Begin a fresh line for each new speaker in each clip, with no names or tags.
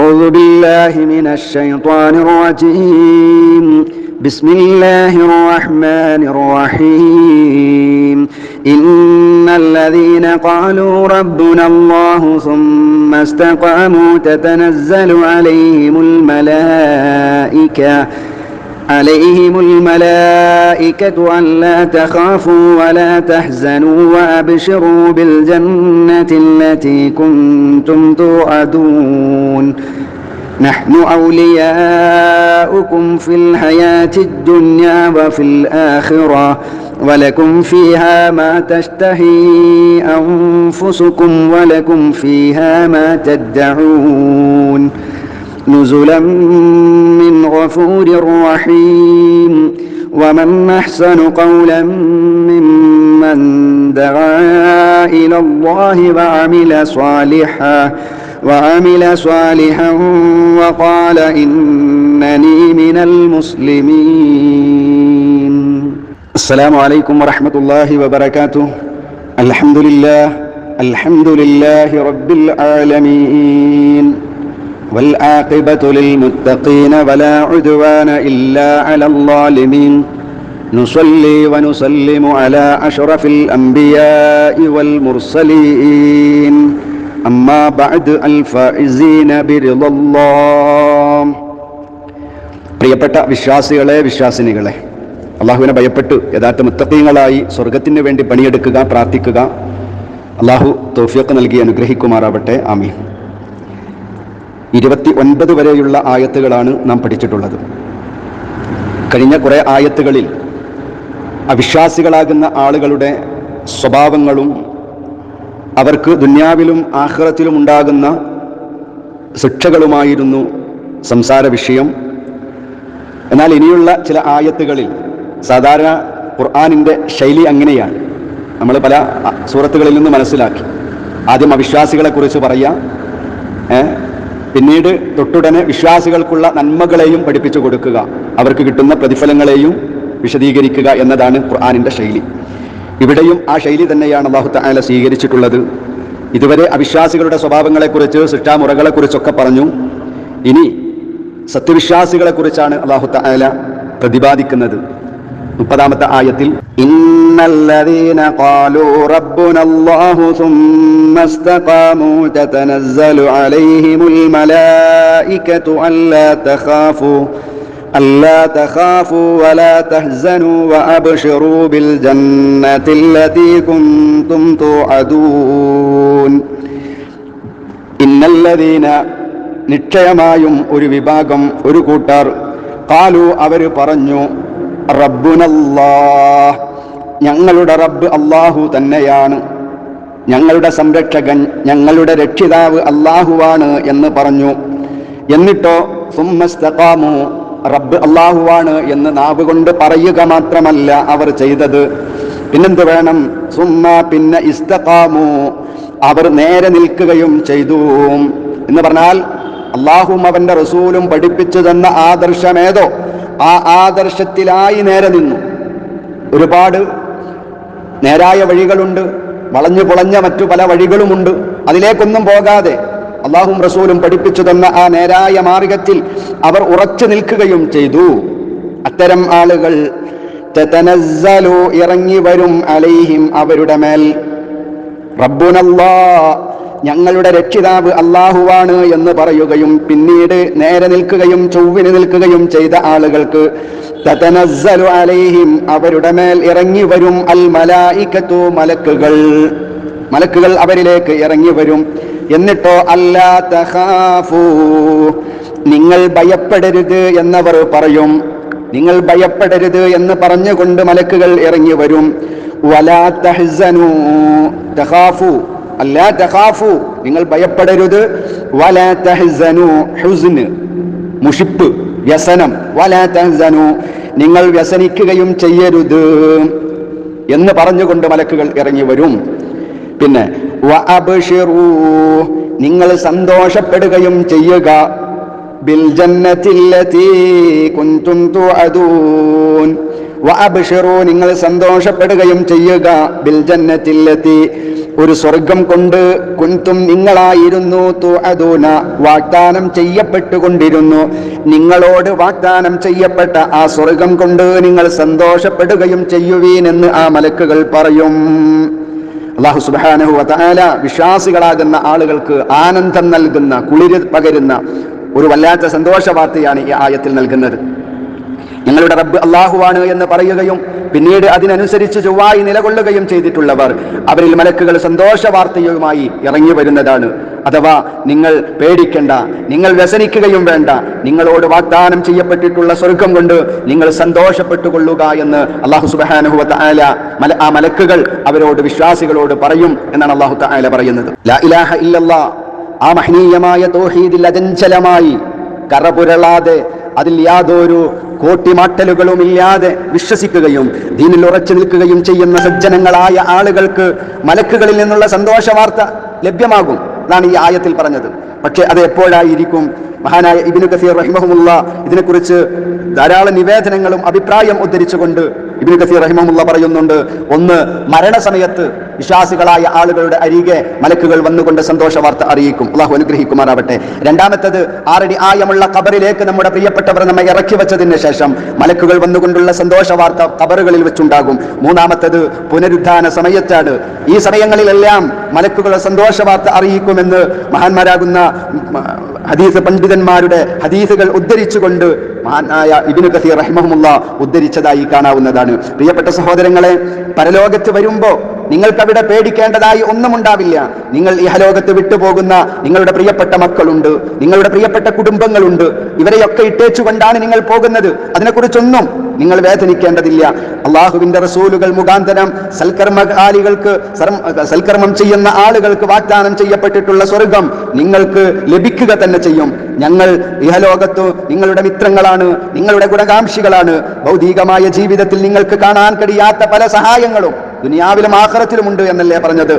أعوذ بالله من الشيطان الرجيم. بسم الله الرحمن الرحيم. إن الذين قالوا ربنا الله ثم استقاموا تتنزل عليهم الملائكة ألا تخافوا ولا تحزنوا وأبشروا بالجنة التي كنتم توعدون. نحن أولياؤكم في الحياة الدنيا وفي الآخرة ولكم فيها ما تشتهي أنفسكم ولكم فيها ما تدعون. نزلا من غفور رحيم. ومن أحسن قولا ممن دعا إلى الله وعمل صالحا وقال إنني من المسلمين. السلام عليكم ورحمة الله وبركاته. الحمد لله رب العالمين والعاقبة للمتقين ولا عدوان إلا على الظالمين. نصلي ونسلم على أشرف الأنبياء والمرسلين. أما بعد الفائزين برضا الله. പ്രിയപ്പെട്ട വിശ്വാസികളെ, വിശ്വാസിനികളെ, അള്ളാഹുവിനെ ഭയപ്പെട്ട് യഥാർത്ഥ മുത്തഖീങ്ങളായി സ്വർഗത്തിന് വേണ്ടി പണിയെടുക്കുക, പ്രാർത്ഥിക്കുക. അള്ളാഹു തൗഫീഖ് നൽകി അനുഗ്രഹിക്കുമാറാവട്ടെ. ആമീൻ. 29 വരെയുള്ള ആയത്തുകളാണ് നാം പഠിച്ചിട്ടുള്ളത്. കഴിഞ്ഞ കുറേ ആയത്തുകളിൽ അവിശ്വാസികളാകുന്ന ആളുകളുടെ സ്വഭാവങ്ങളും അവർക്ക് ദുന്യാവിലും ആഖിറത്തിലും ഉണ്ടാകുന്ന ശിക്ഷകളുമായിരുന്നു സംസാര വിഷയം. എന്നാൽ ഇനിയുള്ള ചില ആയത്തുകളിൽ സാധാരണ ഖുർആനിൻ്റെ ശൈലി അങ്ങനെയാണ്. നമ്മൾ പല സൂറത്തുകളിൽ നിന്ന് മനസ്സിലാക്കി. ആദ്യം അവിശ്വാസികളെക്കുറിച്ച് പറയാം, പിന്നീട് തൊട്ടുടനെ വിശ്വാസികൾക്കുള്ള നന്മകളെയും പഠിപ്പിച്ചു കൊടുക്കുക, അവർക്ക് കിട്ടുന്ന പ്രതിഫലങ്ങളെയും വിശദീകരിക്കുക എന്നതാണ് ഖുർആനിൻ്റെ ശൈലി. ഇവിടെയും ആ ശൈലി തന്നെയാണ് അല്ലാഹു തആല സ്വീകരിച്ചിട്ടുള്ളത്. ഇതുവരെ അവിശ്വാസികളുടെ സ്വഭാവങ്ങളെക്കുറിച്ച്, ശിക്ഷാമുറകളെക്കുറിച്ചൊക്കെ പറഞ്ഞു. ഇനി സത്യവിശ്വാസികളെക്കുറിച്ചാണ് അല്ലാഹു തആല പ്രതിപാദിക്കുന്നത്. 30-ാമത്തെ ആയത്തിൽ ഇന്നല്ലദീന ഖാലൂ റബ്ബുനല്ലാഹു സുമ്മ ഇസ്തഖാമൂ തതനസ്സലു അലൈഹിമുൽ മലായികതു അല്ലാ തഖാഫൂ വലാ തഹ്സനൂ വഅബ്ശിറൂ ബിൽ ജന്നത്തില്ലതീ കുൻതും തുഅദൂൻ. ഇന്നല്ലദീന, നിശ്ചയമായും ഒരു വിഭാഗം, ഒരു കൂട്ടർ, ഖാലൂ, അവർ പറഞ്ഞു, റബ്ബുനല്ലാഹ്, ഞങ്ങളുടെ റബ്ബ് അല്ലാഹു തന്നെയാണ്, ഞങ്ങളുടെ സംരക്ഷകൻ, ഞങ്ങളുടെ രക്ഷിതാവ് അല്ലാഹുവാണ് എന്ന് പറഞ്ഞു. എന്നിട്ടോ സുമ്മസ്തഖാമു, റബ്ബ് അല്ലാഹുവാണ് എന്ന് നാവ് കൊണ്ട് പറയുക മാത്രമല്ല അവർ ചെയ്തത്, പിന്നെന്ത് വേണം? സുമ്മ, പിന്നെ ഇസ്തഖാമു, അവർ നേരെ നിൽക്കുകയും ചെയ്തു എന്ന് പറഞ്ഞാൽ അല്ലാഹുവും അവന്റെ റസൂലും പഠിപ്പിച്ചു തന്ന ആദർശമേതോ ആ ആദർശത്തിലായി നേരെ നിന്നു. ഒരുപാട് നേരായ വഴികളുണ്ട്, വളഞ്ഞു പുളഞ്ഞ മറ്റു പല വഴികളുമുണ്ട്. അതിലേക്കൊന്നും പോകാതെ അല്ലാഹുവും റസൂലും പഠിപ്പിച്ചു തന്ന ആ നേരായ മാർഗത്തിൽ അവർ ഉറച്ചു നിൽക്കുകയും ചെയ്തു. അത്തരം ആളുകൾ തതനസ്സലു, ഇറങ്ങി വരും, അലൈഹിം, അവരുടെ മേൽ, റബ്ബുനല്ലാഹ്, ഞങ്ങളുടെ രക്ഷിതാവ് അല്ലാഹുവാണ് എന്ന് പറയുകയും പിന്നീട് നേരെ നിൽക്കുകയും ചൊവ്വിന് നിൽക്കുകയും ചെയ്ത ആളുകൾക്ക് തതനസ്സലു അലൈഹിം, അവരുടെ മേൽ ഇറങ്ങി വരും, അൽ മലായികതു, മലക്കുകൾ അവരിലേക്ക് ഇറങ്ങി വരും. എന്നിട്ടോ അല്ലാ തഖാഫൂ, നിങ്ങൾ ഭയപ്പെടരുത് എന്നവർ പറയും. നിങ്ങൾ ഭയപ്പെടരുത് എന്ന് പറഞ്ഞുകൊണ്ട് മലക്കുകൾ ഇറങ്ങി വരും. വലാ തഹ്സനൂ, തഖാഫൂ, അല്ലാ തഖാഫു, നിങ്ങൾ ഭയപ്പെടരുത്. വലാ തഹ്സനു, ഹുസ്ന്, മുഷിപ്പ്, വ്യസനം. വലാ തഹ്സനു, നിങ്ങൾ വ്യസനിക്കുകയും ചെയ്യരുത് എന്ന് പറഞ്ഞുകൊണ്ട് മലക്കുകൾ ഇറങ്ങി വരും. പിന്നെ വഅബ്ശിറൂ, നിങ്ങൾ സന്തോഷപ്പെടുകയും ചെയ്യുക, ബിൽ ജന്നത്തില്ലതീ കുൻതും തുഅദൂൻ, വഅബ്ശിറൂ നിങ്ങൾ സന്തോഷപ്പെടുകയും ചെയ്യുക ബിൽ ജന്നത്തില്ലതി ഒരു സ്വർഗം കൊണ്ട് കുൻതും നിങ്ങളായിരുന്നു തുഅദൂന വാഗ്ദാനം ചെയ്യപ്പെട്ടുകൊണ്ടിരുന്നു. നിങ്ങളോട് വാഗ്ദാനം ചെയ്യപ്പെട്ട ആ സ്വർഗം കൊണ്ട് നിങ്ങൾ സന്തോഷപ്പെടുകയും ചെയ്യുവീൻ എന്ന് ആ മലക്കുകൾ പറയും. അല്ലാഹു സുബ്ഹാനഹു വ തആല വിശ്വാസികളാകുന്ന ആളുകൾക്ക് ആനന്ദം നൽകുന്ന, കുളിര് പകരുന്ന ഒരു വല്ലാത്ത സന്തോഷ വാർത്തയാണ് ഈ ആയത്തിൽ നൽകുന്നത്. ഞങ്ങളുടെ റബ്ബ് അല്ലാഹുവാണ് എന്ന് പറയുകയും പിന്നീട് അതിനനുസരിച്ച് ചൊവ്വായി നിലകൊള്ളുകയും ചെയ്തിട്ടുള്ളവർ, അവരിൽ മലക്കുകൾ സന്തോഷ വാർത്തയുമായി ഇറങ്ങി വരുന്നതാണ്. അഥവാ നിങ്ങൾ പേടിക്കേണ്ട, നിങ്ങൾ വ്യസനിക്കുകയും വേണ്ട, നിങ്ങളോട് വാഗ്ദാനം ചെയ്യപ്പെട്ടിട്ടുള്ള സ്വർഗം കൊണ്ട് നിങ്ങൾ സന്തോഷപ്പെട്ടുകൊള്ളുക എന്ന് അല്ലാഹു സുബ്ഹാനഹു വ തആല ആ മലക്കുകൾ അവരോട്, വിശ്വാസികളോട് പറയും എന്നാണ് അല്ലാഹു തആല പറയുന്നത്. ലാ ഇലാഹ ഇല്ലല്ലാഹ്, ആ മഹനീയമായ തൗഹീദിൽ അചഞ്ചലമായി കറപുരളാതെ അതിൽ യാതൊരു കോട്ടിമാട്ടലുകളും ഇല്ലാതെ വിശ്വസിക്കുകയും ദീനിൽ ഉറച്ചു നിൽക്കുകയും ചെയ്യുന്ന സജ്ജനങ്ങളായ ആളുകൾക്ക് മലക്കുകളിൽ നിന്നുള്ള സന്തോഷ വാർത്ത ലഭ്യമാകും. അതാണ് ഈ ആയത്തിൽ പറഞ്ഞത്. പക്ഷെ അത് എപ്പോഴായിരിക്കും? മഹാനായ ഇബ്നു കസീർ റഹിമഹുല്ലാ ഇതിനെക്കുറിച്ച് ധാരാളം നിവേദനങ്ങളും അഭിപ്രായം ഉദ്ധരിച്ചുകൊണ്ട് ഇബ്നു കസീർ റഹിമഹുല്ല പറയുന്നുണ്ട്. ഒന്ന്, മരണസമയത്ത് വിശ്വാസികളായ ആളുകളുടെ അരികെ മലക്കുകൾ വന്നുകൊണ്ട് സന്തോഷ വാർത്ത അറിയിക്കും. അള്ളാഹു അനുഗ്രഹിക്കുമാറാവട്ടെ. രണ്ടാമത്തത്, 6 അടി ആഴമുള്ള ഖബറിലേക്ക് നമ്മുടെ പ്രിയപ്പെട്ടവർ നമ്മെ ഇറക്കി വെച്ചതിന് ശേഷം മലക്കുകൾ വന്നുകൊണ്ടുള്ള സന്തോഷ വാർത്ത ഖബറുകളിൽ വെച്ചുണ്ടാകും. മൂന്നാമത്തത്, പുനരുദ്ധാന സമയത്താണ്. ഈ സമയങ്ങളിലെല്ലാം മലക്കുകൾ സന്തോഷ വാർത്ത അറിയിക്കുമെന്ന് മഹാന്മാരാകുന്ന ഹദീസ് പണ്ഡിതന്മാരുടെ ഹദീസുകൾ ഉദ്ധരിച്ചുകൊണ്ട് മഹാനായ ഇബ്നു കസീർ റഹിമഹുല്ല ഉദ്ധരിച്ചതായി കാണാവുന്നതാണ്. പ്രിയപ്പെട്ട സഹോദരങ്ങളെ, പരലോകത്ത് വരുമ്പോ നിങ്ങൾക്കവിടെ പേടിക്കേണ്ടതായി ഒന്നും ഉണ്ടാവില്ല. നിങ്ങൾ ഇഹലോകത്ത് വിട്ടുപോകുന്ന നിങ്ങളുടെ പ്രിയപ്പെട്ട മക്കളുണ്ട്, നിങ്ങളുടെ പ്രിയപ്പെട്ട കുടുംബങ്ങളുണ്ട്. ഇവരെയൊക്കെ ഇട്ടേച്ചുകൊണ്ടാണ് നിങ്ങൾ പോകുന്നത്. അതിനെക്കുറിച്ചൊന്നും നിങ്ങൾ വേദനിക്കേണ്ടതില്ല. അള്ളാഹുവിന്റെ റസൂലുകൾ മുഖാന്തരം സൽക്കർമ്മം ചെയ്യുന്ന ആളുകൾക്ക് വാഗ്ദാനം ചെയ്യപ്പെട്ടിട്ടുള്ള സ്വർഗം നിങ്ങൾക്ക് ലഭിക്കുക തന്നെ ചെയ്യും. ഞങ്ങൾ ഇഹലോകത്ത് നിങ്ങളുടെ മിത്രങ്ങളാണ്, നിങ്ങളുടെ ഗുണകാംക്ഷികളാണ്. ഭൗതികമായ ജീവിതത്തിൽ നിങ്ങൾക്ക് കാണാൻ കഴിയാത്ത പല സഹായങ്ങളും ദുനിയാവിലും ആഖിറത്തിലുമുണ്ട് എന്നല്ലേ പറഞ്ഞത്.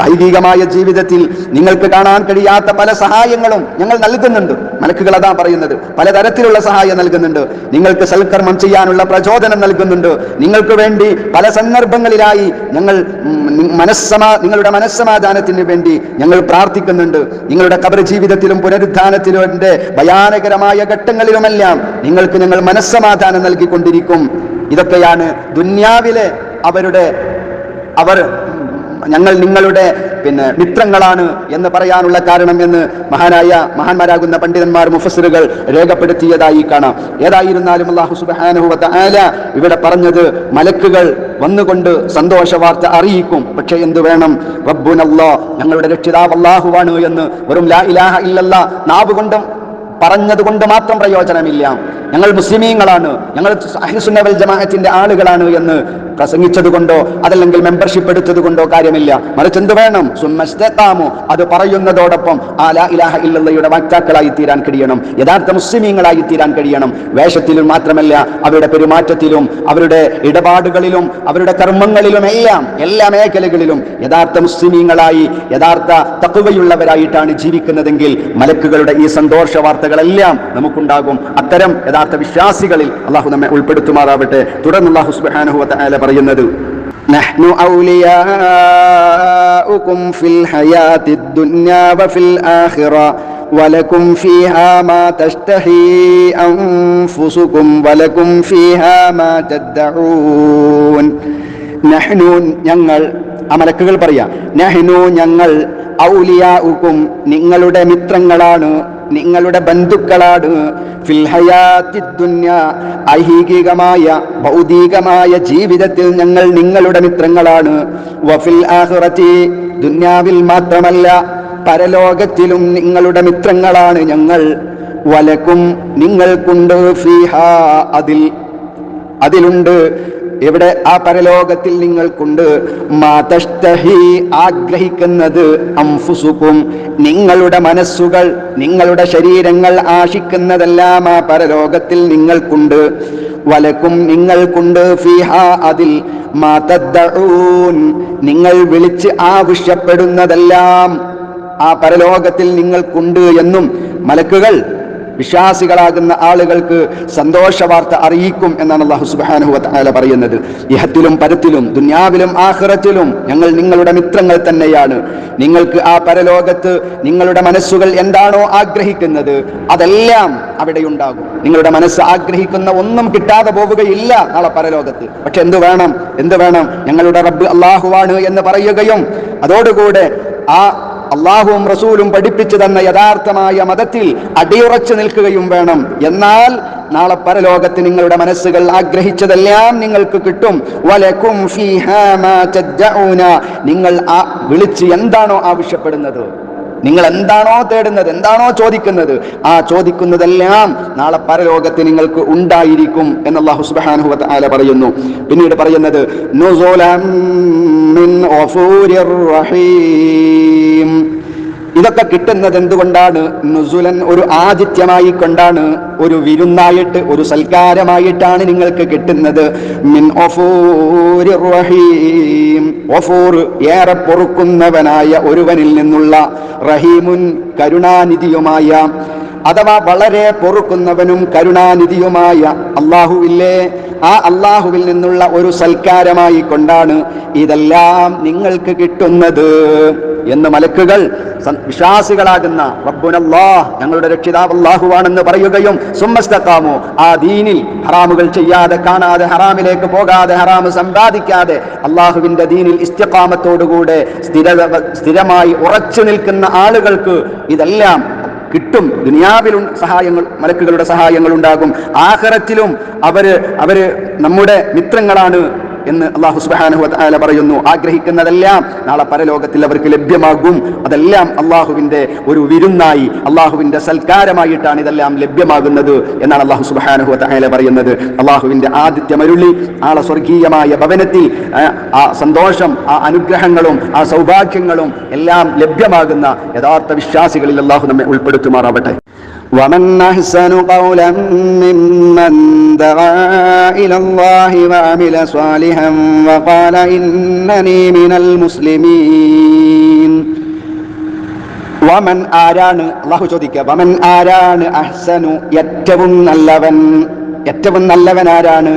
ഐഹികമായ ജീവിതത്തിൽ നിങ്ങൾക്ക് കാണാൻ കഴിയാത്ത പല സഹായങ്ങളും ഞങ്ങൾ നൽകുന്നുണ്ട്. മലക്കുകൾ അതാ പറയുന്നത്. പലതരത്തിലുള്ള സഹായം നൽകുന്നുണ്ട്. നിങ്ങൾക്ക് സൽക്കർമ്മം ചെയ്യാനുള്ള പ്രചോദനം നൽകുന്നുണ്ട്. നിങ്ങൾക്ക് വേണ്ടി പല സന്ദർഭങ്ങളിലായി ഞങ്ങൾ നിങ്ങളുടെ മനസ്സമാധാനത്തിന് വേണ്ടി ഞങ്ങൾ പ്രാർത്ഥിക്കുന്നുണ്ട്. നിങ്ങളുടെ ഖബർ ജീവിതത്തിലും പുനരുദ്ധാനത്തിലും ഭയാനകരമായ ഘട്ടങ്ങളിലുമെല്ലാം നിങ്ങൾക്ക് ഞങ്ങൾ മനസ്സമാധാനം നൽകിക്കൊണ്ടിരിക്കും. ഇതൊക്കെയാണ് ദുന്യാവിലെ ഞങ്ങൾ നിങ്ങളുടെ മിത്രങ്ങളാണ് എന്ന് പറയാനുള്ള കാരണം എന്ന് മഹാന്മാരാകുന്ന പണ്ഡിതന്മാർ, മുഫസ്സിറുകൾ രേഖപ്പെടുത്തിയതായി കാണാം. ഏതായിരുന്നാലും അല്ലാഹു സുബ്ഹാനഹു വ തആല ഇവിടെ പറഞ്ഞത് മലക്കുകൾ വന്നുകൊണ്ട് സന്തോഷ വാർത്ത അറിയിക്കും. പക്ഷെ എന്തു വേണം? റബ്ബുനല്ലാഹ്, ഞങ്ങളുടെ രക്ഷിതാവ് അല്ലാഹുവാണ് എന്ന് വെറും ലാ ഇലാഹ ഇല്ലല്ലാഹ് നാവ് കൊണ്ടും പറഞ്ഞതുകൊണ്ട് മാത്രം പ്രയോജനമില്ല. ഞങ്ങൾ മുസ്ലിമീങ്ങളാണ്, ഞങ്ങൾ അഹ്ലുസുന്ന വൽ ജമാഅത്തിന്റെ ആളുകളാണ് എന്ന് പ്രസംഗിച്ചത് കൊണ്ടോ അതല്ലെങ്കിൽ മെമ്പർഷിപ്പ് എടുത്തത് കൊണ്ടോ കാര്യമില്ല. മറിച്ച് എന്ത് വേണം? സുമ്മസ്തഖാമു, അത് പറയുന്നതോടൊപ്പം ആ ലാ ഇലാഹ ഇല്ലല്ലാഹയുടെ വക്താക്കളായി തീരാൻ കഴിയണം, യഥാർത്ഥ മുസ്ലിമീങ്ങളായി തീരാൻ കഴിയണം. വേഷത്തിലും മാത്രമല്ല, അവരുടെ പെരുമാറ്റത്തിലും അവരുടെ ഇടപാടുകളിലും അവരുടെ കർമ്മങ്ങളിലും എല്ലാ മേഖലകളിലും യഥാർത്ഥ മുസ്ലിമീങ്ങളായി, യഥാർത്ഥ തഖ്വയുള്ളവരായിട്ടാണ് ജീവിക്കുന്നതെങ്കിൽ മലക്കുകളുടെ ഈ സന്തോഷ വാർത്തകളെല്ലാം നമുക്കുണ്ടാകും. അത്തരം യഥാർത്ഥ വിശ്വാസികളിൽ അല്ലാഹു നമ്മെ ഉൾപ്പെടുത്തുമാറാവട്ടെ. തുടർന്ന് അല്ലാഹു സുബ്ഹാനഹു വ തആല പറയുന്നത്, നഹ്നു ഔലിയാഉകും ഫിൽ ഹയാത്തിദ് ദുനിയാ വഫിൽ ആഖിറ വലകും ഫീഹാ മാ തഷ്തഹി അൻഫുസുകും വലകും ഫീഹാ മാ തദ്ദഊൻ. നഹ്നു, ഞങ്ങൾ, ആ മലക്കുകൾ പറയാ, നഹ്നു, ഞങ്ങൾ, ഔലിയാഉകും, നിങ്ങളുടെ മിത്രങ്ങളാണ്, നിങ്ങളുടെ ബന്ധുക്കളാണ്, ഫിൽ ഹയാത്തിദ് ദുനിയാ, ഐഹികമായ ഭൗതികമായ ജീവിതത്തിൽ ഞങ്ങൾ നിങ്ങളുടെ മിത്രങ്ങളാണ്, വഫിൽ ആഖിറതി, ദുനിയാവിൽ മാത്രമല്ല പരലോകത്തിലും നിങ്ങളുടെ മിത്രങ്ങളാണ് ഞങ്ങൾ, വലക്കും, നിങ്ങൾക്കുണ്ട്, ഫീഹാ, അതിലുണ്ട്, എവിടെ? ആ പരലോകത്തിൽ നിങ്ങൾക്കുണ്ട്, മാ തഷ്തഹി, ആഗ്രഹിക്കുന്നത്, അൻഫുസുകും, നിങ്ങളുടെ മനസ്സുകൾ, നിങ്ങളുടെ ശരീരങ്ങൾ ആശിക്കുന്നതെല്ലാം ആ പരലോകത്തിൽ നിങ്ങൾക്കുണ്ട്, വലക്കും, നിങ്ങൾക്കുണ്ട്, ഫീഹാ, അതിൽ, മാ തദ്ദഊൻ, നിങ്ങൾ വിളിച്ച് ആവശ്യപ്പെടുന്നതെല്ലാം ആ പരലോകത്തിൽ നിങ്ങൾക്കുണ്ട് എന്നും മലക്കുകൾ വിശ്വാസികളാകുന്ന ആളുകൾക്ക് സന്തോഷ വാർത്ത അറിയിക്കും എന്നാണ് അല്ലാഹു സുബ്ഹാനഹു വ തആല പറയുന്നത്. ഇഹത്തിലും പരത്തിലും ദുനിയാവിലും ആഖിറത്തിലും ഞങ്ങൾ നിങ്ങളുടെ മിത്രങ്ങൾ തന്നെയാണ്. നിങ്ങൾക്ക് ആ പരലോകത്ത് നിങ്ങളുടെ മനസ്സുകൾ എന്താണോ ആഗ്രഹിക്കുന്നത് അതെല്ലാം അവിടെ ഉണ്ടാകും. നിങ്ങളുടെ മനസ്സ് ആഗ്രഹിക്കുന്ന ഒന്നും കിട്ടാതെ പോവുകയില്ല നാളെ പരലോകത്ത്. പക്ഷെ എന്ത് വേണം? ഞങ്ങളുടെ റബ്ബ് അല്ലാഹുവാണ് എന്ന് പറയുകയും അതോടുകൂടെ ആ അള്ളാഹുവും റസൂലും പഠിപ്പിച്ചു തന്ന യഥാർത്ഥമായ മതത്തിൽ അടിയുറച്ചു നിൽക്കുകയും വേണം. എന്നാൽ നാളെ പരലോകത്ത് നിങ്ങളുടെ മനസ്സുകൾ ആഗ്രഹിച്ചതെല്ലാം നിങ്ങൾക്ക് കിട്ടും. വലക്കും ഫീഹാ മാ തദ്ഉന, നിങ്ങൾ വിളിച്ച് എന്താണോ ആവശ്യപ്പെടുന്നത്, നിങ്ങൾ എന്താണോ തേടുന്നത്, എന്താണോ ചോദിക്കുന്നത്, ആ ചോദിക്കുന്നതെല്ലാം നാളെ പരലോകത്ത് നിങ്ങൾക്ക് ഉണ്ടായിരിക്കും എന്ന് അല്ലാഹു സുബ്ഹാനഹു വ തആല പറയുന്നു. പിന്നീട് പറയുന്നത് നുസുലൻ മിൻ ഗഫൂരിർ റഹീം. ഇതൊക്കെ കിട്ടുന്നത് എന്തുകൊണ്ടാണ്? നുസുലൻ, ഒരു ആതിഥ്യമായി കൊണ്ടാണ്, ഒരു വിരുന്നായിട്ട്, ഒരു സൽക്കാരമായിട്ടാണ് നിങ്ങൾക്ക് കിട്ടുന്നത്. മിൻ ഗഫൂരിർ റഹീം, ഗഫൂർ ഏറെ പൊറുക്കുന്നവനായ ഒരുവനിൽ നിന്നുള്ള, റഹീമുൻ കരുണാനിധിയുമായ, അഥവാ വളരെ പൊറുക്കുന്നവനും കരുണാനിധിയുമായ അല്ലാഹുവില്ലേ, ആ അല്ലാഹുവിൽ നിന്നുള്ള ഒരു സൽക്കാരമായി കൊണ്ടാണ് ഇതെല്ലാം നിങ്ങൾക്ക് കിട്ടുന്നത് എന്ന് മലക്കുകൾ വിശ്വാസികളാകുന്ന റബ്ബുനല്ലാഹ്, ഞങ്ങളുടെ രക്ഷിതാവ് അല്ലാഹുവാണെന്ന് പറയുകയും സുമ്മസ്തഖാമു, ആ ദീനിൽ ഹറാമുകൾ ചെയ്യാതെ, കാണാതെ, ഹറാമിലേക്ക് പോകാതെ, ഹറാമ് സമ്പാദിക്കാതെ അല്ലാഹുവിന്റെ ദീനിൽ ഇസ്തിഖാമത്തോടുകൂടെ സ്ഥിരമായി ഉറച്ചു നിൽക്കുന്ന ആളുകൾക്ക് ഇതെല്ലാം കിട്ടും. ദുനിയാവിലും സഹായങ്ങൾ, മലക്കുകളുടെ സഹായങ്ങൾ ഉണ്ടാകും. ആഖിറത്തിലും അവര് നമ്മുടെ മിത്രങ്ങളാണ് എന്ന് അല്ലാഹു സുബ്ഹാനഹു വ തആല പറയുന്നു. ആഗ്രഹിക്കുന്നതെല്ലാം നാളെ പരലോകത്തിൽ അവർക്ക് ലഭ്യമാകും. അതെല്ലാം അല്ലാഹുവിന്റെ ഒരു വിരുന്നായി, അല്ലാഹുവിന്റെ സൽക്കാരമായിട്ടാണ് ഇതെല്ലാം ലഭ്യമാകുന്നത് എന്നാണ് അല്ലാഹു സുബ്ഹാനഹു വ തആല പറയുന്നത്. അല്ലാഹുവിന്റെ ആതിഥ്യമരുളി നാളെ സ്വർഗീയമായ ഭവനത്തിൽ ആ സന്തോഷം, ആ അനുഗ്രഹങ്ങളും ആ സൗഭാഗ്യങ്ങളും എല്ലാം ലഭ്യമാകുന്ന യഥാർത്ഥ വിശ്വാസികളിൽ അല്ലാഹു നമ്മെ ഉൾപ്പെടുത്തുമാറാവട്ടെ. ومن أحسن قولا ممن دعا إلى الله وعمل صالحا وقال إنني من المسلمين. വമൻ ആരാണ്, അല്ലാഹു ചോദിക്കുക, വമൻ ആരാണ് അഹ്സനു ഏറ്റവും നല്ലവൻ ആരാണ്,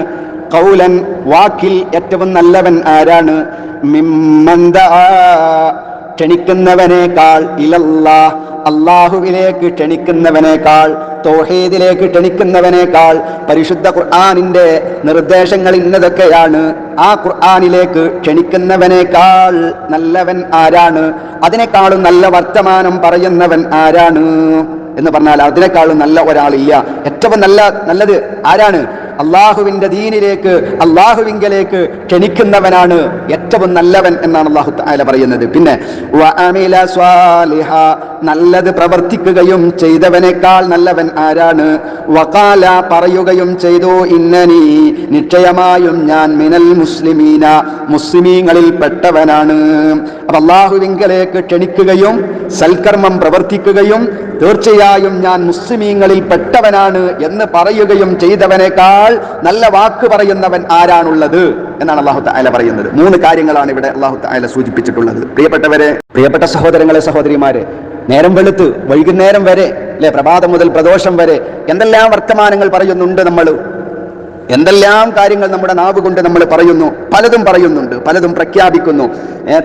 ഖൗലൻ വാക്കിൽ ഏറ്റവും നല്ലവൻ ആരാണ്, മിമ്മൻ ദആ ക്ഷണിക്കുന്നവനേക്കാൾ, ഇലല്ലാഹ് അല്ലാഹുവിലേക്ക് ക്ഷണിക്കുന്നവനേക്കാൾ, തൗഹീദിലേക്ക് ക്ഷണിക്കുന്നവനേക്കാൾ, പരിശുദ്ധ ഖുർആനിന്റെ നിർദ്ദേശങ്ങൾ ഇന്നതൊക്കെയാണ്, ആ ഖുർആനിലേക്ക് ക്ഷണിക്കുന്നവനേക്കാൾ നല്ലവൻ ആരാണ്, അതിനേക്കാളും നല്ല വർത്തമാനം പറയുന്നവൻ ആരാണ് എന്ന് പറഞ്ഞാൽ അതിനേക്കാളും നല്ല ഒരാളില്ല. ഏറ്റവും നല്ലത് ആരാണ്? അള്ളാഹുവിന്റെ ദീനിലേക്ക്, അള്ളാഹുവിങ്കലേക്ക് ക്ഷണിക്കുന്നവനാണ് ഏറ്റവും നല്ലവൻ എന്നാണ് അല്ലാഹു തആല പറയുന്നത്. പിന്നെ വഅമില സ്വാലിഹ, നല്ലത് പ്രവർത്തിക്കുകയും ചെയ്തവനേക്കാൾ നല്ലവൻ ആരാണ്, വഖാല പറയുകയും ചെയ്തു, ഇന്നനി നിശ്ചയമായും ഞാൻ മിനൽ മുസ്ലിമീന മുസ്ലിമീങ്ങളിൽ പെട്ടവനാണ്. അപ്പൊ അള്ളാഹുവിങ്കലേക്ക് ക്ഷണിക്കുകയും സൽക്കർമ്മം പ്രവർത്തിക്കുകയും തീർച്ചയായും ഞാൻ മുസ്ലിമീങ്ങളിൽ പെട്ടവനാണ് എന്ന് പറയുകയും ചെയ്തവനേക്കാൾ നല്ല വാക്ക് പറയുന്നവൻ ആരാണുള്ളത് എന്നാണ് അല്ലാഹു തആല പറയുന്നത്. 3 കാര്യങ്ങളാണ് ഇവിടെ അല്ലാഹു തആല സൂചിപ്പിച്ചിട്ടുള്ളത്. പ്രിയപ്പെട്ടവരെ, പ്രിയപ്പെട്ട സഹോദരങ്ങളെ, സഹോദരിമാരെ, നേരം വെളുത്ത് വൈകുന്നേരം വരെ, അല്ലെ, പ്രഭാതം മുതൽ പ്രദോഷം വരെ എന്തെല്ലാം വർത്തമാനങ്ങൾ പറയുന്നുണ്ട് നമ്മൾ, എന്തെല്ലാം കാര്യങ്ങൾ നമ്മുടെ നാവ് കൊണ്ട് നമ്മൾ പറയുന്നു. പലതും പറയുന്നുണ്ട്, പലതും പ്രഖ്യാപിക്കുന്നു,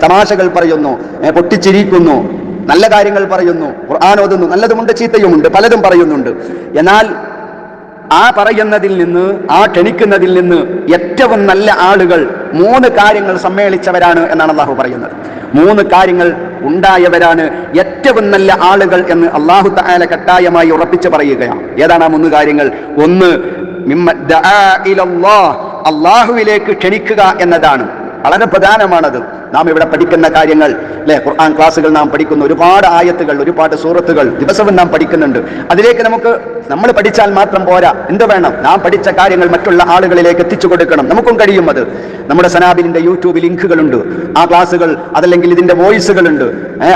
തമാശകൾ പറയുന്നു, പൊട്ടിച്ചിരിക്കുന്നു, നല്ല കാര്യങ്ങൾ പറയുന്നു, ഖുർആൻ ഓതുന്നു, നല്ലതുമുണ്ട് ചീത്തയുമുണ്ട്, പലതും പറയുന്നുണ്ട്. എന്നാൽ ആ പറയുന്നതിൽ നിന്ന്, ആ ക്ഷണിക്കുന്നതിൽ നിന്ന് ഏറ്റവും നല്ല ആളുകൾ 3 കാര്യങ്ങൾ സമ്മേളിച്ചവരാണ് എന്നാണ് അല്ലാഹു പറയുന്നത്. 3 കാര്യങ്ങൾ ഉണ്ടായവരാണ് ഏറ്റവും നല്ല ആളുകൾ എന്ന് അല്ലാഹു തആല കട്ടായമായി ഉറപ്പിച്ച് പറയുകയാണ്. ഏതാണ് ആ 3 കാര്യങ്ങൾ? ഒന്ന്, മിമ്മൻ ദആ ഇലല്ലാഹ്, അല്ലാഹുവിലേക്ക് ക്ഷണിക്കുക എന്നതാണ്. വളരെ പ്രധാനമാണത്. നാം ഇവിടെ പഠിക്കുന്ന കാര്യങ്ങൾ, അല്ലെ, ഖുർആൻ ക്ലാസ്സുകൾ നാം പഠിക്കുന്ന ഒരുപാട് ആയത്തുകൾ, ഒരുപാട് സൂറത്തുകൾ ദിവസവും നാം പഠിക്കുന്നുണ്ട്. അതിലേക്ക് നമ്മൾ പഠിച്ചാൽ മാത്രം പോരാ. എന്ത് വേണം? നാം പഠിച്ച കാര്യങ്ങൾ മറ്റുള്ള ആളുകളിലേക്ക് എത്തിച്ചു കൊടുക്കണം. നമുക്കും കഴിയും അത്. നമ്മുടെ സനാബിലിന്റെ യൂട്യൂബ് ലിങ്കുകളുണ്ട്, ആ ക്ലാസ്സുകൾ, അതല്ലെങ്കിൽ ഇതിന്റെ വോയിസുകളുണ്ട്.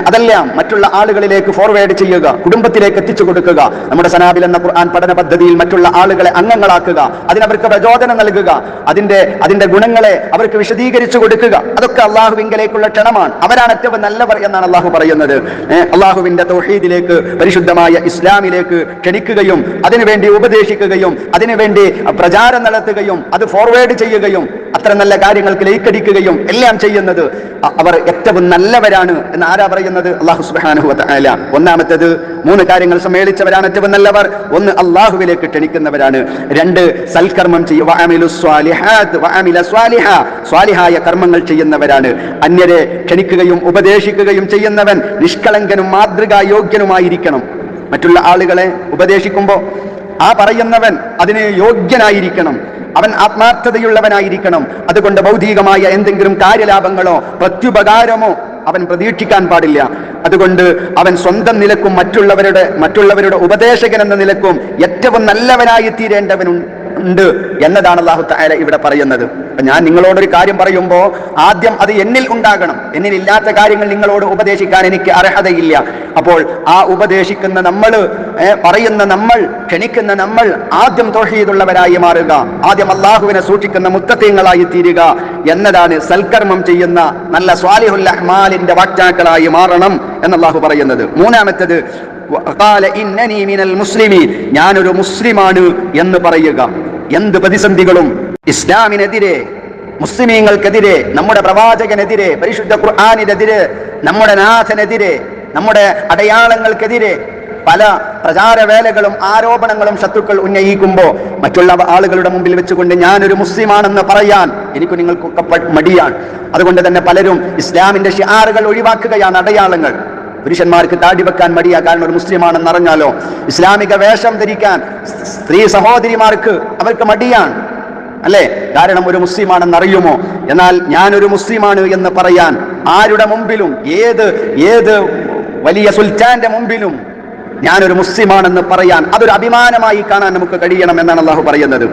അതെല്ലാം മറ്റുള്ള ആളുകളിലേക്ക് ഫോർവേഡ് ചെയ്യുക, കുടുംബത്തിലേക്ക് എത്തിച്ചു കൊടുക്കുക. നമ്മുടെ സനാബിൽ എന്ന ഖുർആൻ പഠന പദ്ധതിയിൽ മറ്റുള്ള ആളുകളെ അംഗങ്ങളാക്കുക, അതിനവർക്ക് പ്രചോദനം നൽകുക, അതിന്റെ ഗുണങ്ങളെ അവർക്ക് വിശദീകരിച്ചു കൊടുക്കുക. അതൊക്കെ അള്ളാഹുവിങ്കലേക്കുള്ള ക്ഷണമാണ്. അവരാണ് ഏറ്റവും നല്ലവർ എന്നാണ് അള്ളാഹു പറയുന്നത്. അള്ളാഹുവിന്റെ തൗഹീദിലേക്ക്, പരിശുദ്ധമായ ഇസ്ലാമിലേക്ക് ക്ഷണിക്കുകയും അതിനുവേണ്ടി ഉപദേശിക്കുകയും അതിനുവേണ്ടി പ്രചാരം നടത്തുകയും അത് ഫോർവേഡ് ചെയ്യുകയും അത്ര നല്ല കാര്യങ്ങൾക്ക് ലയിക്കടിക്കുകയും എല്ലാം ചെയ്യുന്നത് അവർ ഏറ്റവും നല്ലവരാണ് എന്ന് ആരാ പറയുന്നത്? അല്ലാഹു സുബ്ഹാനഹു വ തആല. ഒന്നാമത്തേത്, 3 കാര്യങ്ങൾ സമ്മേളിച്ചവരാണ് ഏറ്റവും നല്ലവർ. 1, അള്ളാഹുവിലേക്ക് ക്ഷണിക്കുന്നവരാണ്. 2, സൽക്കർമ്മം ചെയ്യുക, സ്വാലിഹായ കർമ്മങ്ങൾ ചെയ്യുന്നവരാണ്. അന്യരെ ക്ഷണിക്കുകയും ഉപദേശിക്കുകയും ചെയ്യുന്നവൻ നിഷ്കളങ്കനും മാതൃകായോഗ്യനുമായിരിക്കണം. മറ്റുള്ള ആളുകളെ ഉപദേശിക്കുമ്പോൾ ആ പറയുന്നവൻ അതിന് യോഗ്യനായിരിക്കണം, അവൻ ആത്മാർത്ഥതയുള്ളവനായിരിക്കണം. അതുകൊണ്ട് ഭൗതികമായ എന്തെങ്കിലും കാര്യലാഭങ്ങളോ പ്രത്യുപകാരമോ അവൻ പ്രതീക്ഷിക്കാൻ പാടില്ല. അതുകൊണ്ട് അവൻ സ്വന്തം നിലക്കും മറ്റുള്ളവരുടെ ഉപദേശകൻ എന്ന നിലക്കും ഏറ്റവും നല്ലവനായി തീരേണ്ടവനുണ്ട് എന്നതാണ് അല്ലാഹു തആല ഇവിടെ പറയുന്നത്. ഞാൻ നിങ്ങളോടൊരു കാര്യം പറയുമ്പോൾ ആദ്യം അത് എന്നിൽ ഉണ്ടാകണം. എന്നിലില്ലാത്ത കാര്യങ്ങൾ നിങ്ങളോട് ഉപദേശിക്കാൻ എനിക്ക് അർഹതയില്ല. അപ്പോൾ ആ ഉപദേശിക്കുന്ന നമ്മൾ, പറയുന്ന നമ്മൾ, ക്ഷണിക്കുന്ന നമ്മൾ ആദ്യം തൗഹീദുള്ളവരായി മാറുക, ആദ്യം അള്ളാഹുവിനെ സൂക്ഷിക്കുന്ന മുത്തഖീങ്ങളായി തീരുക എന്നതാണ് സൽക്കർമ്മം ചെയ്യുന്ന നല്ല സ്വാലിഹുൽ അഹ്മാലിന്റെ വാക്താക്കളായി മാറണം എന്ന് അല്ലാഹു പറയുന്നത്. മൂന്നാമത്തേത്, ഞാനൊരു മുസ്ലിമാണ് എന്ന് പറയുക. എന്ത് പ്രതിസന്ധികളും ഇസ്ലാമിനെതിരെ, മുസ്ലിമീങ്ങൾക്കെതിരെ, നമ്മുടെ പ്രവാചകനെതിരെ, പരിശുദ്ധ ഖുർആനിനെതിരെ, നമ്മുടെ നാഥനെതിരെ, നമ്മുടെ അടയാളങ്ങൾക്കെതിരെ പല പ്രചാരവേലകളും ആരോപണങ്ങളും ശത്രുക്കൾ ഉന്നയിക്കുമ്പോൾ മറ്റുള്ള ആളുകളുടെ മുമ്പിൽ വെച്ചുകൊണ്ട് ഞാനൊരു മുസ്ലിമാണെന്ന് പറയാൻ എനിക്ക് നിങ്ങൾക്കൊക്കെ മടിയാണ്. അതുകൊണ്ട് തന്നെ പലരും ഇസ്ലാമിന്റെ ഷിആറുകൾ ഒഴിവാക്കുകയാണ്, അടയാളങ്ങൾ. പുരുഷന്മാർക്ക് താടി വെക്കാൻ മടിയാ, കാരണം ഒരു മുസ്ലിമാണെന്ന് അറിഞ്ഞാലോ. ഇസ്ലാമിക വേഷം ധരിക്കാൻ സ്ത്രീ സഹോദരിമാർക്ക് അവർക്ക് മടിയാണ്, അല്ലേ? കാരണം ഒരു മുസ്ലിമാണെന്ന് അറിയുമോ? എന്നാൽ ഞാനൊരു മുസ്ലിമാണ് എന്ന് പറയാൻ ആരുടെ മുമ്പിലും, ഏത് വലിയ സുൽത്താന്റെ മുമ്പിലും ഞാനൊരു മുസ്ലിമാണെന്ന് പറയാൻ അതൊരു അഭിമാനമായി കാണാൻ നമുക്ക് കഴിയണം എന്നാണ് അള്ളാഹു പറയുന്നത്.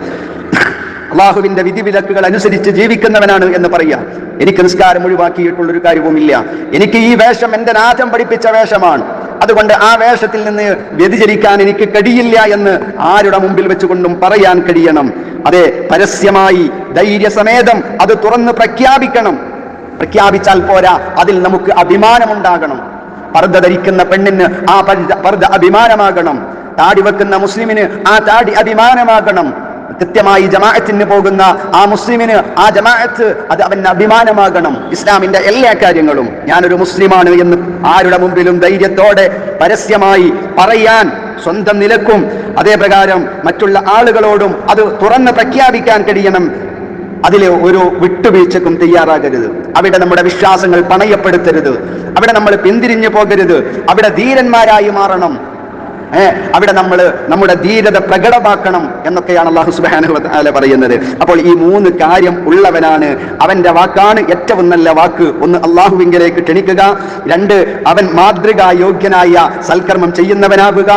അള്ളാഹുവിന്റെ വിധിവിലക്കുകൾ അനുസരിച്ച് ജീവിക്കുന്നവനാണ് എന്ന് പറയാം. എനിക്ക് നിസ്കാരം ഒഴിവാക്കിയിട്ടുള്ളൊരു കാര്യവുമില്ല. എനിക്ക് ഈ വേഷം എന്റെ നാഥൻ പഠിപ്പിച്ച വേഷമാണ്, അതുകൊണ്ട് ആ വേഷത്തിൽ നിന്ന് വ്യതിചരിക്കാൻ എനിക്ക് കഴിയില്ല എന്ന് ആരുടെ മുമ്പിൽ വെച്ചുകൊണ്ടും പറയാൻ കഴിയണം. അതെ, പരസ്യമായി ധൈര്യസമേതം അത് തുറന്ന് പ്രഖ്യാപിക്കണം. പ്രഖ്യാപിച്ചാൽ പോരാ, അതിൽ നമുക്ക് അഭിമാനമുണ്ടാകണം. പർദ്ദ ധരിക്കുന്ന പെണ്ണിന് ആ പർദ്ദ അഭിമാനമാകണം. താടി വെക്കുന്ന മുസ്ലിമിന് ആ താടി അഭിമാനമാകണം. കൃത്യമായി ജമാഅത്തിന് പോകുന്ന ആ മുസ്ലിമിന് ആ ജമാഅത്ത് അത് അവന്റെ അഭിമാനമാകണം. ഇസ്ലാമിന്റെ എല്ലാ കാര്യങ്ങളും ഞാനൊരു മുസ്ലിമാണ് എന്ന് ആരുടെ മുമ്പിലും ധൈര്യത്തോടെ പരസ്യമായി പറയാൻ സ്വന്തം നിലക്കും അതേ പ്രകാരം മറ്റുള്ള ആളുകളോടും അത് തുറന്ന് പ്രഖ്യാപിക്കാൻ കഴിയണം. അതിൽ ഒരു വിട്ടുവീഴ്ചക്കും തയ്യാറാകരുത്. അവിടെ നമ്മുടെ വിശ്വാസങ്ങൾ പണയപ്പെടുത്തരുത്. അവിടെ നമ്മൾ പിന്തിരിഞ്ഞു പോകരുത്. അവിടെ ധീരന്മാരായി മാറണം. അവിടെ നമ്മൾ നമ്മുടെ ധീരത പ്രകടമാക്കണം എന്നൊക്കെയാണ് അല്ലാഹു സുബ്ഹാനഹു വ തആല പറയുന്നത്. അപ്പോൾ ഈ 3 കാര്യം ഉള്ളവനാണ്, അവന്റെ വാക്കാണ് ഏറ്റവും നല്ല വാക്ക്. 1, അള്ളാഹുവിങ്കലേക്ക് ക്ഷണിക്കുക. 2, അവൻ മാതൃകാ യോഗ്യനായ സൽക്കർമ്മം ചെയ്യുന്നവനാകുക.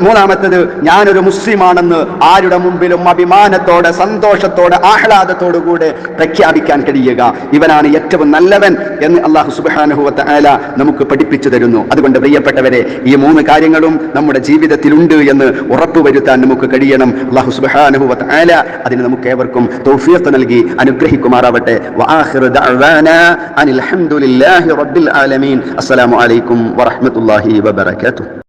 മൂന്നാമത്തേത്, ഞാനൊരു മുസ്ലിമാണെന്ന് ആരുടെ മുമ്പിലും അഭിമാനത്തോടെ, സന്തോഷത്തോടെ, ആഹ്ലാദത്തോടുകൂടെ പ്രഖ്യാപിക്കാൻ കഴിയുക. ഇവനാണ് ഏറ്റവും നല്ലവൻ എന്ന് അല്ലാഹു സുബ്ഹാനഹു വ തആല നമുക്ക് പഠിപ്പിച്ചു തരുന്നു. അതുകൊണ്ട് പ്രിയപ്പെട്ടവരെ, ഈ 3 കാര്യങ്ങളും നമ്മുടെ ജീവിതത്തിലുണ്ട് എന്ന് ഉറപ്പുവരുത്താൻ നമുക്ക് കഴിയണം. അല്ലാഹു സുബ്ഹാനഹു വ തആല അതിന് നമുക്ക് ഏവർക്കും തൗഫീഖ് നൽകി അനുഗ്രഹിക്കുമാറാവട്ടെ. വആഖിറു ദഅവാനാ അനിൽ ഹംദുലില്ലാഹി റബ്ബിൽ ആലമീൻ. അസ്സലാമു അലൈക്കും വറഹ്മത്തുള്ളാഹി വബറകാതുഹു.